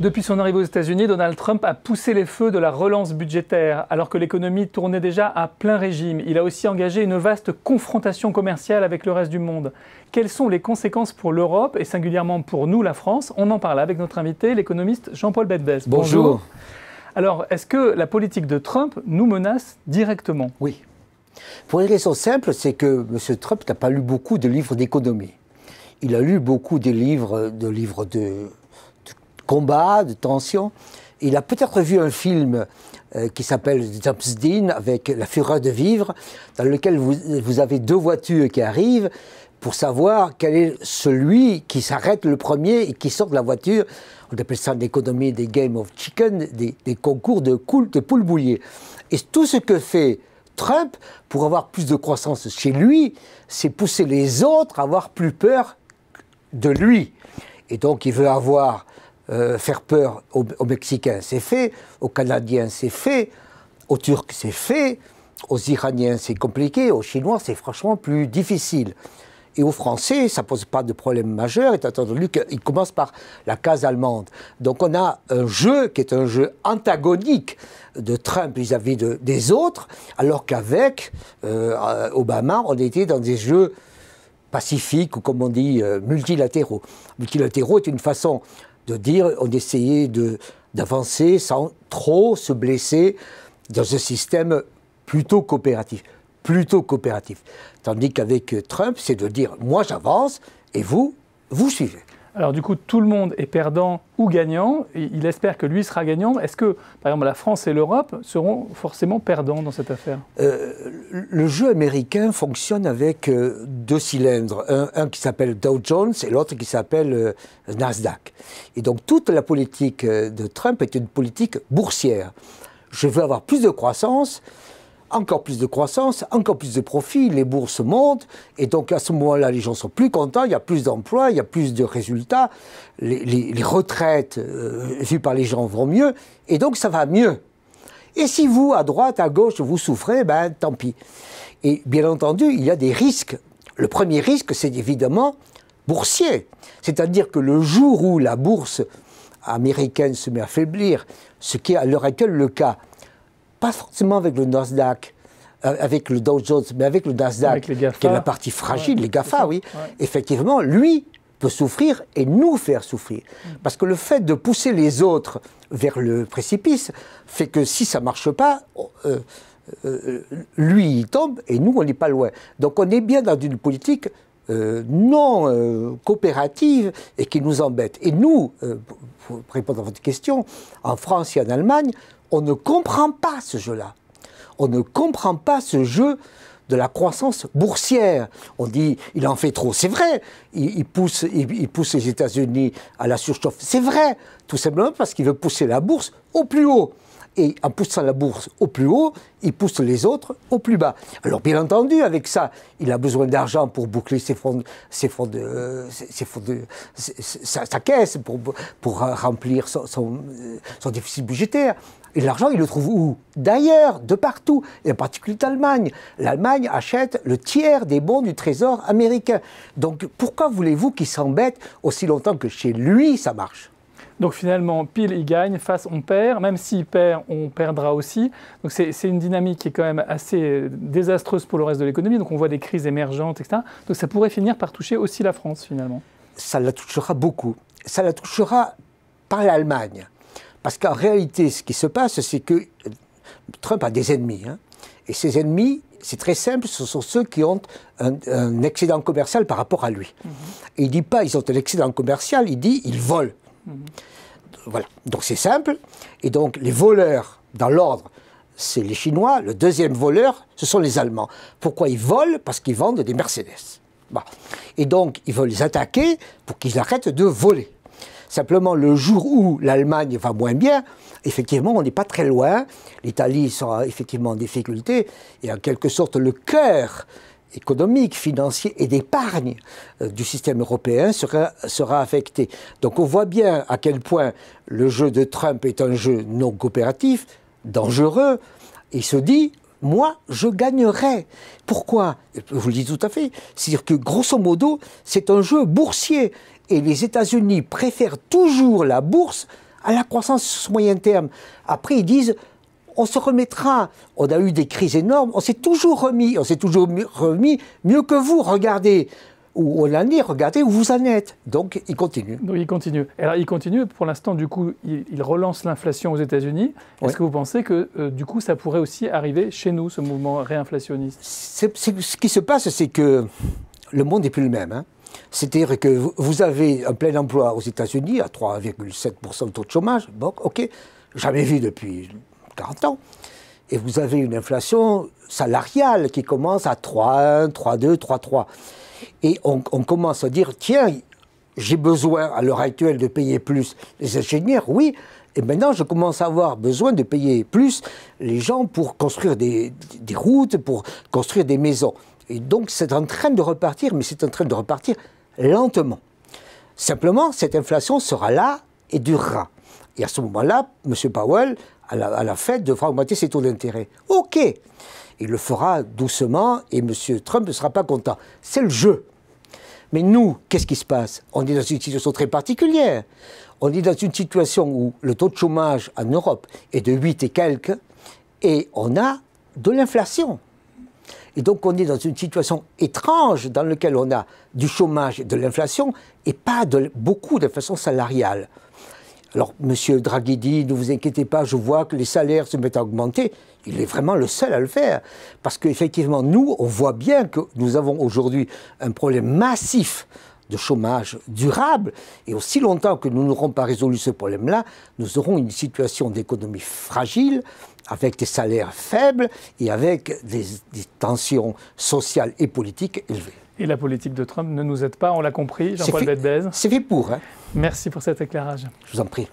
Depuis son arrivée aux États-Unis, Donald Trump a poussé les feux de la relance budgétaire, alors que l'économie tournait déjà à plein régime. Il a aussi engagé une vaste confrontation commerciale avec le reste du monde. Quelles sont les conséquences pour l'Europe et singulièrement pour nous, la France? On en parle avec notre invité, l'économómiste Jean-Paul Bedbès. Bonjour. Alors, est-ce que la politique de Trump nous menace directement? Oui. Pour une raison simple, c'est que M. Trump n'a pas lu beaucoup de livres d'économie. Il a lu beaucoup de livres de combat, de tension. Il a peut-être vu un film qui s'appelle James Dean avec La fureur de vivre, dans lequel vous avez deux voitures qui arrivent pour savoir quel est celui qui s'arrête le premier et qui sort de la voiture. On appelle ça en économie des game of chicken, des concours de poules bouillées. Et tout ce que fait Trump pour avoir plus de croissance chez lui, c'est pousser les autres à avoir plus peur de lui. Et donc il veut faire peur aux Mexicains, c'est fait, aux Canadiens, c'est fait, aux Turcs, c'est fait, aux Iraniens, c'est compliqué, aux Chinois, c'est franchement plus difficile. Et aux Français, ça ne pose pas de problème majeur, étant entendu qu'il commence par la case allemande. Donc on a un jeu qui est un jeu antagonique de Trump vis-à-vis des autres, alors qu'avec Obama, on était dans des jeux pacifiques, ou comme on dit, multilatéraux. Multilatéraux est une façon de dire on essayait d'avancer sans trop se blesser dans un système plutôt coopératif. Tandis qu'avec Trump, c'est de dire moi j'avance et vous suivez. Alors du coup, tout le monde est perdant ou gagnant. Et il espère que lui sera gagnant. Est-ce que, par exemple, la France et l'Europe seront forcément perdants dans cette affaire? Le jeu américain fonctionne avec deux cylindres. Un qui s'appelle Dow Jones et l'autre qui s'appelle Nasdaq. Et donc toute la politique de Trump est une politique boursière. Je veux avoir plus de croissance, encore plus de croissance, encore plus de profits, les bourses montent, et donc à ce moment-là, les gens sont plus contents, il y a plus d'emplois, il y a plus de résultats, les retraites vues par les gens vont mieux, et donc ça va mieux. Et si vous, à droite, à gauche, vous souffrez, ben tant pis. Et bien entendu, il y a des risques. Le premier risque, c'est évidemment boursier. C'est-à-dire que le jour où la bourse américaine se met à faiblir, ce qui est à l'heure actuelle le cas, pas forcément avec le Nasdaq, avec le Dow Jones, mais avec le Nasdaq, qui est la partie fragile, les GAFA, oui. Ouais. Effectivement, lui peut souffrir et nous faire souffrir. Parce que le fait de pousser les autres vers le précipice fait que si ça ne marche pas, lui il tombe et nous on n'est pas loin. Donc on est bien dans une politique non coopérative et qui nous embête. Et nous, pour répondre à votre question, en France et en Allemagne, on ne comprend pas ce jeu-là. On ne comprend pas ce jeu de la croissance boursière. On dit, il en fait trop. C'est vrai. Il pousse les États-Unis à la surchauffe. C'est vrai. Tout simplement parce qu'il veut pousser la bourse au plus haut. Et en poussant la bourse au plus haut, il pousse les autres au plus bas. Alors bien entendu, avec ça, il a besoin d'argent pour boucler sa caisse, pour remplir son déficit budgétaire. Et l'argent, il le trouve où? D'ailleurs, de partout, et en particulier d'Allemagne. L'Allemagne achète le tiers des bons du Trésor américain. Donc pourquoi voulez-vous qu'il s'embête aussi longtemps que chez lui, ça marche? Donc finalement, pile, il gagne, face, on perd. Même s'il perd, on perdra aussi. Donc c'est une dynamique qui est quand même assez désastreuse pour le reste de l'économie. Donc on voit des crises émergentes, etc. Donc ça pourrait finir par toucher aussi la France, finalement. Ça la touchera beaucoup. Ça la touchera par l'Allemagne. Parce qu'en réalité, ce qui se passe, c'est que Trump a des ennemis. Hein. Et ces ennemis, c'est très simple, ce sont ceux qui ont un excédent commercial par rapport à lui. Et il ne dit pas ils ont un excédent commercial, il dit ils volent. Voilà, donc c'est simple. Et donc les voleurs, dans l'ordre, c'est les Chinois. Le deuxième voleur, ce sont les Allemands. Pourquoi ils volent? Parce qu'ils vendent des Mercedes. Bon. Et donc ils veulent les attaquer pour qu'ils arrêtent de voler. Simplement, le jour où l'Allemagne va moins bien, effectivement, on n'est pas très loin. L'Italie sera effectivement en difficulté. Et en quelque sorte, le cœur économique, financier et d'épargne du système européen sera affecté. Donc on voit bien à quel point le jeu de Trump est un jeu non coopératif, dangereux. Il se dit, moi, je gagnerai. Pourquoi? Je vous le dis tout à fait. C'est-à-dire que, grosso modo, c'est un jeu boursier. Et les États-Unis préfèrent toujours la bourse à la croissance sur moyen terme. Après, ils disent, on se remettra. On a eu des crises énormes, on s'est toujours remis mieux que vous. Regardez où on en est, regardez où vous en êtes. Donc, il continue. Donc, il continue. Alors, il continue. Pour l'instant, du coup, il relance l'inflation aux États-Unis. Est-ce que vous pensez que, du coup, ça pourrait aussi arriver chez nous, ce mouvement réinflationniste? Ce qui se passe, c'est que le monde n'est plus le même. Hein. C'est-à-dire que vous avez un plein emploi aux États-Unis à 3,7% de taux de chômage. Bon, OK, jamais vu depuis 40 ans. Et vous avez une inflation salariale qui commence à 3,1, 3,2, 3,3. Et on commence à dire, tiens, j'ai besoin à l'heure actuelle de payer plus les ingénieurs, oui, et maintenant je commence à avoir besoin de payer plus les gens pour construire des routes, pour construire des maisons. Et donc c'est en train de repartir, mais c'est en train de repartir lentement. Simplement, cette inflation sera là et durera. Et à ce moment-là, M. Powell, à la Fed, devra augmenter ses taux d'intérêt. OK, il le fera doucement et M. Trump ne sera pas content. C'est le jeu. Mais nous, qu'est-ce qui se passe? On est dans une situation très particulière. On est dans une situation où le taux de chômage en Europe est de 8 et quelques, et on a de l'inflation. Et donc on est dans une situation étrange dans laquelle on a du chômage et de l'inflation, et pas beaucoup d'inflation salariale. Alors, M. Draghi dit, ne vous inquiétez pas, je vois que les salaires se mettent à augmenter. Il est vraiment le seul à le faire. Parce qu'effectivement, nous, on voit bien que nous avons aujourd'hui un problème massif de chômage durable. Et aussi longtemps que nous n'aurons pas résolu ce problème-là, nous aurons une situation d'économie fragile, avec des salaires faibles et avec des tensions sociales et politiques élevées. Et la politique de Trump ne nous aide pas, on l'a compris, Jean-Paul Bedbez. C'est fait pour. Hein. Merci pour cet éclairage. Je vous en prie.